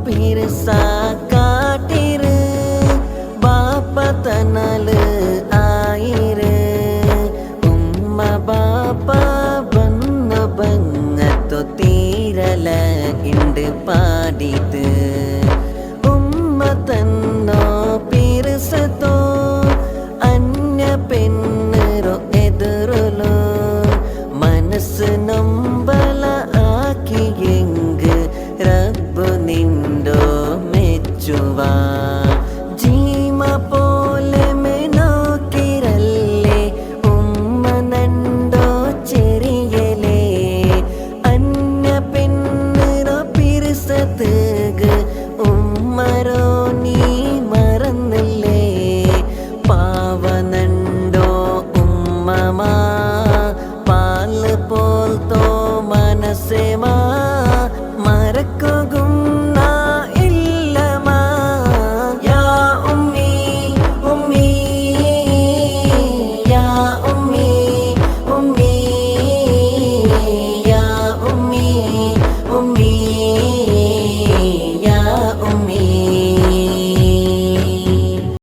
pirsa katir bapa tanal air umma bapa banna bangato tirala ind paadit umma tanno pirsato anya pennero edurlo മനസ്സ് നമ്പല ആക്കിയെങ്ക് റബ്ബ് നിണ്ടോ മെച്ചുവാ ജീമ പോലെ മെനോക്കിരല്ലേ ഉമ്മ നണ്ടോ ചെറിയലേ അന്യ പെണ്ണറോ പിരിസത്തുക ഉമ്മരോ നീ മറന്നില്ലേ പാവ നണ്ടോ ഉമ്മമാ പോൽത്തോ മനസ്സേമാ മറക്കുകുന്ന ഇല്ലമാ യാ ഉമ്മി ഉമ്മി യാ ഉമ്മി ഉമ്മി യാ ഉമ്മി ഉമ്മി